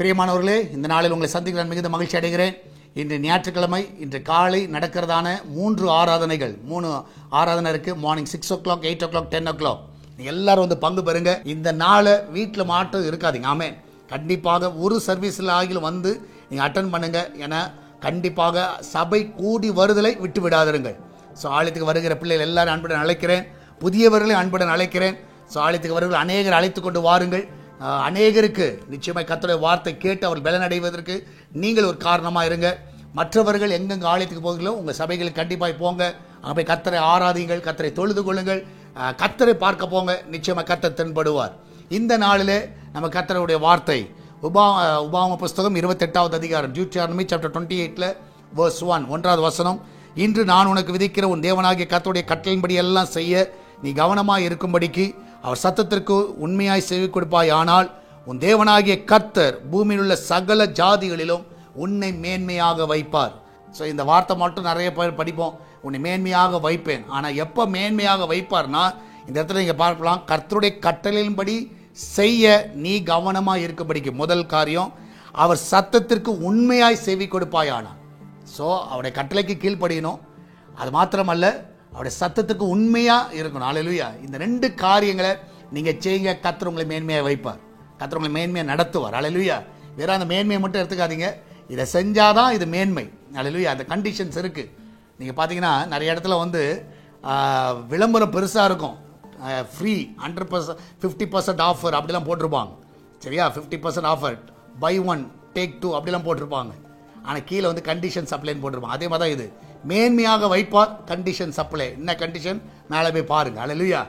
பிரியமானவர்களே, இந்த நாளில் உங்களை சந்திக்க மிகுந்த மகிழ்ச்சி அடைகிறேன். இன்று ஞாயிற்றுக்கிழமை, இன்று காலை நடக்கிறதான 3 ஆராதனைகள். 3 ஆராதனை இருக்குது. Morning 6 o'clock, 8 o'clock, 10 o'clock. நீங்கள் எல்லாரும் வந்து பங்கு பெறுங்க. இந்த நாளை வீட்டில் மாற்றம் இருக்காதீங்க. ஆமென். கண்டிப்பாக ஒரு சர்வீஸில் ஆகிலும் வந்து நீங்கள் அட்டன் பண்ணுங்க. ஏன்னா கண்டிப்பாக சபை கூடி வருதலை விட்டு விடாதிருங்கள். ஸோ ஆலயத்துக்கு வருகிற பிள்ளைகள் எல்லாரும் அன்புடன் அழைக்கிறேன். புதியவர்களையும் அன்புடன் அழைக்கிறேன். ஸோ ஆலயத்துக்கு வருகிற அநேகர் அழைத்து கொண்டு வாருங்கள். அநேகருக்கு நிச்சயமாக கர்த்தருடைய வார்த்தை கேட்டு அவர் பலனடைவதற்கு நீங்கள் ஒரு காரணமாக இருங்க. மற்றவர்கள் எங்கெங்கே ஆலயத்துக்கு போகிறீங்களோ உங்கள் சபைகளுக்கு கண்டிப்பாக போங்க. அங்கே போய் கர்த்தரை ஆராதிங்கள், கர்த்தரை தொழுது கொள்ளுங்கள், கர்த்தரை பார்க்க போங்க. நிச்சயமாக கர்த்தர் தென்படுவார். இந்த நாளிலே நம்ம கர்த்தருடைய வார்த்தை உபாகம புஸ்தகம் 28வது அதிகாரம், Deuteronomy chapter 28 verse 1, 1வது வசனம். இன்று நான் உனக்கு விதிக்கிற உன் தேவனாகிய கர்த்தருடைய கட்டளையின்படி எல்லாம் செய்ய நீ கவனமாய் இருக்கும்படிக்கு அவர் சத்தத்திற்கு உண்மையாய் செவி கொடுப்பாய். ஆனால் உன் தேவனாகிய கர்த்தர் பூமியில் உள்ள சகல ஜாதிகளிலும் உன்னை மேன்மையாக வைப்பார். ஸோ இந்த வார்த்தை மட்டும் நிறைய பேர் படிப்போம், உன்னை மேன்மையாக வைப்பேன். ஆனால் எப்போ மேன்மையாக வைப்பார்னா, இந்த இடத்துல நீங்கள் பார்க்கலாம், கர்த்தருடைய கட்டளையின்படி செய்ய நீ கவனமாக இருக்கும்படிக்கு. முதல் காரியம், அவர் சத்தத்திற்கு உண்மையாய் செவி கொடுப்பாய். ஆனால் ஸோ அவருடைய கட்டளைக்கு கீழ்ப்படியணும். அது மாத்திரமல்ல, அவருடைய சத்தத்துக்கு உண்மையாக இருக்கணும். அல்லேலூயா. இந்த 2 காரியங்களை நீங்கள் செய்யுங்க. கர்த்தர் உங்களை மேன்மையாக வைப்பார். கர்த்தர் உங்களை மேன்மையாக நடத்துவார். அல்லேலூயா. வேற அந்த மேன்மையை மட்டும் எடுத்துக்காதீங்க. இதை செஞ்சாதான் இது மேன்மை. அல்லேலூயா. அந்த கண்டிஷன்ஸ் இருக்குது. நீங்கள் பார்த்தீங்கன்னா நிறைய இடத்துல வந்து விளம்பரம் பெருசாக இருக்கும். ஃப்ரீ 100%, 50% ஆஃபர் அப்படிலாம் போட்டிருப்பாங்க. சரியா? 50% ஆஃபர், பை 1 டேக் 2 அப்படிலாம் போட்டிருப்பாங்க. ஆனால் கீழே வந்து கண்டிஷன் சப்ளைன்னு போட்டிருப்பாங்க. அதே மாதிரி தான் இது. மேன்மையாக வைப்பார், கண்டிஷன் சப்ளை. என்ன கண்டிஷன் மேலே போய் பாருங்க. அல்லேலூயா.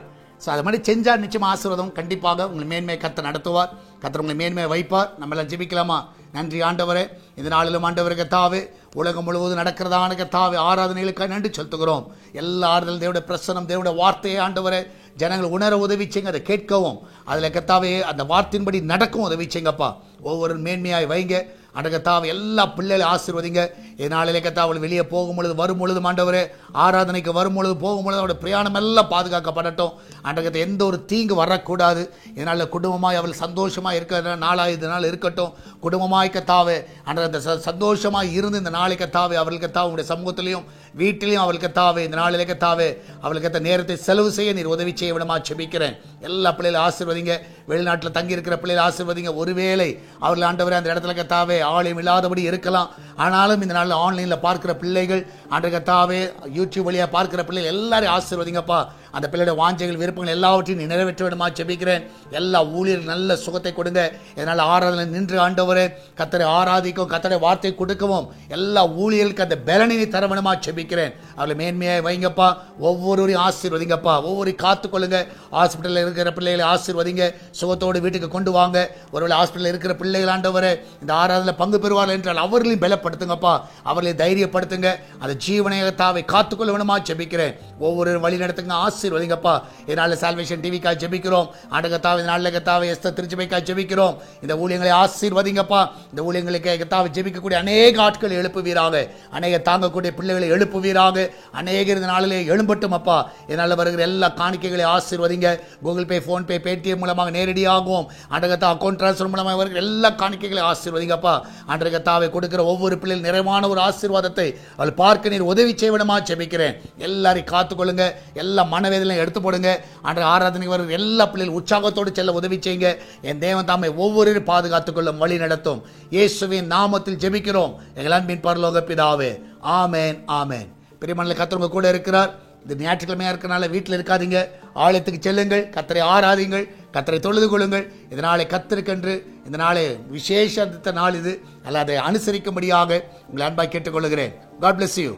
ஸோ அது மாதிரி செஞ்சால் நிச்சயமாக ஆசீர்வாதம். கண்டிப்பாக உங்களை மேன்மையை கர்த்தர் நடத்துவார். கர்த்தர் உங்களை மேன்மையை வைப்பார். நம்ம எல்லாம் ஜெபிக்கலாமா? நன்றி ஆண்டவரே. இந்த நாளிலும் ஆண்டவரே கர்த்தாவே, உலகம் முழுவதும் நடக்கிறதான கர்த்தாவே ஆராதனைகளுக்காக நன்றி செலுத்துகிறோம். எல்லா ஆறுதல் தேவனுடைய பிரசனம், தேவனுடைய வார்த்தையை ஆண்டவரே ஜனங்கள் உணர உதவி செய்யுங்க. அதை கேட்கவும் அதில் கர்த்தாவே அந்த வார்த்தையின்படி நடக்கவும் உதவி செய்யுங்கப்பா. ஒவ்வொரு மேன்மையாய் வைங்க. அந்த கர்த்தாவே எல்லா பிள்ளைகளை ஆசீர்வதிங்க. இதனாலே கர்த்தாவே வெளியே போகும் பொழுது வரும் பொழுது ஆண்டவரே, ஆராதனைக்கு வரும் பொழுது போகும் பொழுது அவருடைய பிரயாணம் எல்லாம் பாதுகாக்கப்படட்டும். அந்த எந்த ஒரு தீங்கு வரக்கூடாது. இதனால் குடும்பமாய் அவள் சந்தோஷமாக இருக்கிற நாளாக இந்த நாள் இருக்கட்டும். குடும்பமாய் கர்த்தாவே அந்த சந்தோஷமாக இருந்து இந்த நாளை கர்த்தாவே அவளுக்கு கர்த்தாவே உங்களுடைய சமூகத்திலையும் வீட்டிலையும் அவளுக்கு கர்த்தாவே இந்த நாளிலே கர்த்தாவே அவளுக்கு அந்த நேரத்தை செலவு செய்ய நீர் உதவி செய்ய விடமா செபிக்கிறேன். எல்லா பிள்ளைகளும் ஆசீர்வதிங்க. வெளிநாட்டில் தங்கி இருக்கிற பிள்ளைகள் ஆசீர்வதிங்க. ஒருவேளை அவர்கள் ஆண்டவரே அந்த இடத்துல கர்த்தாவே ஆலயம் இல்லாதபடி இருக்கலாம். ஆனாலும் இந்த நாளில் ஆன்லைனில் பார்க்கிற பிள்ளைகள், ஆண்டு கர்த்தாவே யூடியூப் வழியாக பார்க்கிற பிள்ளைகள் எல்லாரையும் ஆசீர்வதிங்கப்பா. அந்த பிள்ளையோட வாஞ்சைகள், விருப்பங்கள் எல்லாவற்றையும் நிறைவேற்ற விடமா செபிக்கிறேன். எல்லா ஊழியர்கள் நல்ல சுகத்தை கொடுங்க. இதனால் ஆராதனை நின்று ஆண்டவரே கர்த்தரை ஆராதிக்கவும் கர்த்தரை வார்த்தை கொடுக்கவும் எல்லா ஊழியர்களுக்கு அந்த பலனை தர விடமா செபிக்கிறேன். அவளை மேன்மையாக வைங்கப்பா. ஒவ்வொருவரையும் ஆசீர்வதிங்கப்பா. ஒவ்வொரு காத்துக்கொள்ளுங்க. ஹாஸ்பிட்டலில் இருக்கிற பிள்ளைகளை ஆசீர்வதிங்க. சுகத்தோடு வீட்டுக்கு கொண்டு வாங்க. ஒருவேளை ஹாஸ்பிட்டலில் இருக்கிற பிள்ளைகள் ஆண்டவரே இந்த ஆராதனையில் பங்கு பெறுவார்கள் என்றால் அவர்களையும் பலப்படுத்துங்கப்பா. அவர்களை தைரியப்படுத்துங்க. அந்த ஜீவனையத்தாவை காத்துக்கொள்ள வேணுமா ஜெபிக்கிறேன். ஒவ்வொரு வழி நடத்துங்க. ஆசீர்வதிங்கப்பா. இதனால சால்வேஷன் டிவிக்காக ஜெபிக்கிறோம். ஆண்டகத்தாவை இதனால கத்தாவை எஸ்தர் திருச்சபைக்காக ஜெபிக்கிறோம். இந்த ஊழியங்களை ஆசீர்வதிங்கப்பா. இந்த ஊழியங்களுக்கு கத்தாவை ஜெபிக்கக்கூடிய அநேக ஆட்களை எழுப்புவீராக. அநேக தாங்கக்கூடிய பிள்ளைகளை எழுப்புவீராக. அநேகர் இந்த நாளிலே எழும்பட்டும் அப்பா. இதனால் வருகிற எல்லா காணிக்கைகளை ஆசீர்வதிங்க. கூகுள் பே, ஃபோன்பே, பேடிஎம் மூலமாக நேரடியாகவும் ஆண்டகத்தா அக்கௌண்ட் டிரான்ஸ்ஃபர் மூலமாக வருகிற எல்லா காணிக்கைகளை ஆசீர்வதிங்கப்பா. ஆண்டகத்தாவை கொடுக்கிற ஒவ்வொரு பிள்ளைகள் நிறைவான ஒரு ஆசீர்வாதத்தை அவள் பார்க்க நீர் உதவி செய்விடமா ஜெபிக்கிறேன். எல்லாரையும் காத்துக்கொள்ளுங்க. எல்லா மனவேதனையும் எடுத்து போடுங்க. அன்றைய ஆராதனைக்கு வருகிற எல்லா பிள்ளைகள் உற்சாகத்தோடு செல்ல உதவி செய்யுங்க. என் தேவன் தாமை ஒவ்வொருவரையும் பாதுகாத்துக் கொள்ளும் வழி நடத்தும். இயேசுவின் நாமத்தில் ஜெபிக்கிறோம் எங்கள் அன்பின் பரலோக பிதாவே. ஆமேன், ஆமேன். பெரியமன்ல கர்த்தர் உங்க கூட இருக்கிறார். இந்த ஞாயிற்றுக்கிழமையா இருக்கிறனால வீட்டில் இருக்காதீங்க. ஆலயத்துக்கு செல்லுங்கள். கர்த்தரை ஆராதிங்கள். கர்த்தரை தொழுது கொள்ளுங்கள். இதனாலே கர்த்தருக்கென்று இந்த நாளே விசேஷ நாள் இது. அல்ல அதை அனுசரிக்கும்படியாக உங்களை அன்பாய் கேட்டுக்கொள்கிறேன். God bless you.